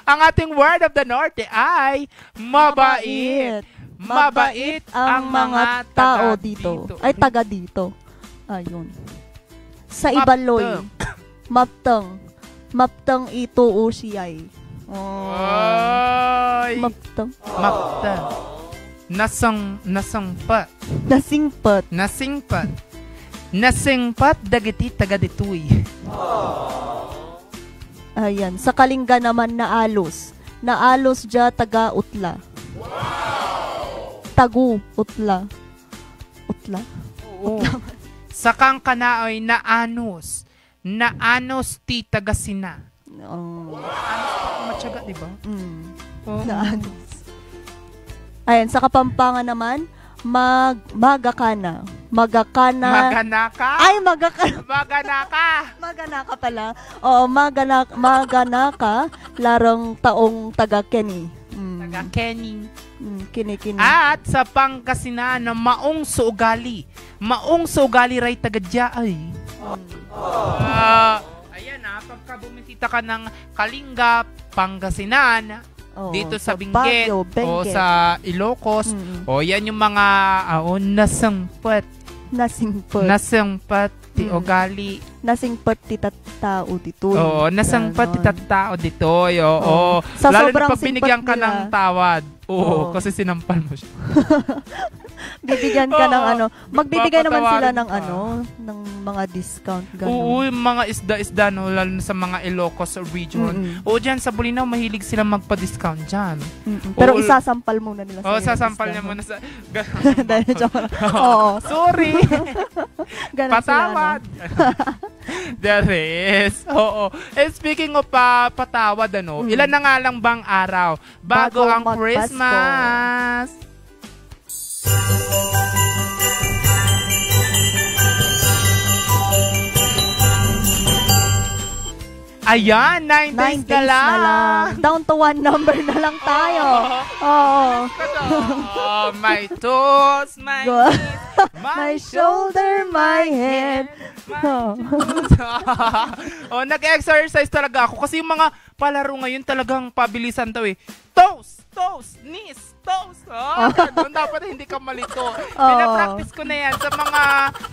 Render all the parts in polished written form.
Ang ating word of the Norte ay mabait. Mabait ang mga tao dito. Ay, taga dito. Ayun. Sa Ibaloy. Maptang. Maptang ito o siyay. Ay. Maptang. Maptang. Nasangpat. Nasingpat. Nasingpat. Nasingpat dagiti taga ditoy. Ayan. Sa Kalinga naman na alos. Na alos dya taga utla. Tagu, utla. Utla? Oo. Sa kang kanaoy na anos. Na anos ti tagasina. Anos pa matyaga, di ba? Na anos. Ayan, sa Kapampangan naman, magakana. Magakana. Maganaka? Ay, magakana. Maganaka. Maganaka pala. Oo, maganaka. Larang taong taga-Kenny. Taga Kenny. Kini. At sa Pangasinan na maong suugali. Maong suugali ray tagadya ay. Ayan pagka bumisita ka ng Kalinga, Pangasinan, dito sa Benguet, o sa Ilocos, yan yung mga nasangpat. Nasangpat ti ugali. Nasingpat ti tattao dito. Oo, nasangpat ti tattao dito. Oo. Sa lalo sobrang na pag binigyan ka nila, ng tawad. Oo, kasi sinampal mo siya. Bibigyan ka ng magbibigay naman sila ng ka. ng mga discount. Ganun. Oo, yung mga isda-isda, no, lalo na sa mga Ilocos region. Oo, dyan sa Bulinaw, mahilig sila magpa-discount dyan. Pero isasampal muna nila sa'yo. Oo, sasampal niya muna sa... Dahil oo. Sorry. Patawad. Sila, There is. Oo. And speaking of patawad, ilan na nga lang bang araw bago ang Christmas? Ayan, 9 days na lang. Down to 1 number na lang tayo. Oo. My toes, my knees, my shoulder, my head. Nag-exercise talaga ako kasi yung mga palaro ngayon talagang pabilisan to eh. Toes, knees, toes. Ganun, dapat hindi ka malito. Pinapractice ko na yan sa mga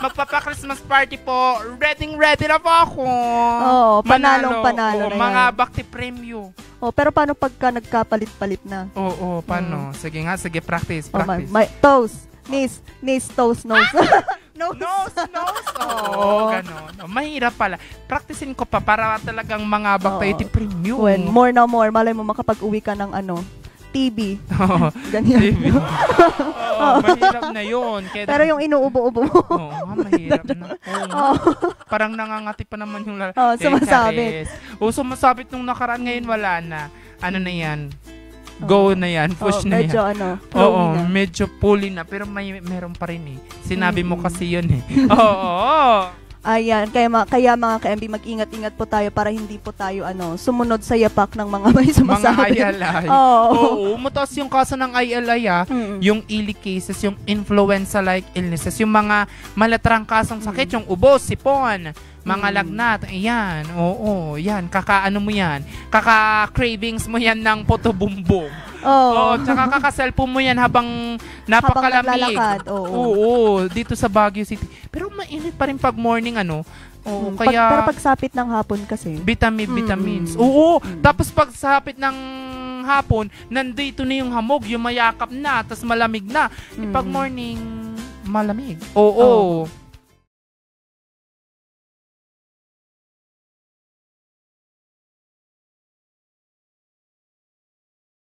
magpapa-Christmas party po. Ready na po ako. Panalo na mga yan. bakti premyo. Pero paano pagka nagkapalit-palit na? Paano? Sige, practice. My toes, knees, toes, nose. Nose. Ganon. Mahirap pala. Practicein ko pa para talagang mga bakti premyo. More. Malay mo makapag-uwi ka ng TB. Ganyan. TB. Mahirap na yun. Pero yung inuubo-ubo mo. Mahirap na. Parang nangangati pa naman yung sumasabit. Sumasabit nung nakaraan, ngayon wala na. Ano na yan? Go na yan. Push na medyo yan. na. Medyo pulling na. Pero meron pa rin eh. Sinabi mo kasi yun eh. Ayan, kaya mga ka-MB, mag-ingat-ingat po tayo para hindi po tayo sumunod sa yapak ng mga may sumasabit. Mga ILI. Mataas yung kaso ng ILI yung early cases, yung influenza-like illnesses, yung mga malatrang kasong sakit, yung ubos, sipon, mga lagnat, ayan, yan, kakaano mo yan, kaka-cravings mo yan ng potobumbong. Tsaka kaka-cellphone mo yan habang napakalamig. Dito sa Baguio City. Pero mainit pa rin pag morning, kaya... Pero pagsapit ng hapon kasi. Vitamins. Tapos pagsapit ng hapon, nandito na yung hamog, yung mayakap na, tas malamig na. Pag morning, malamig.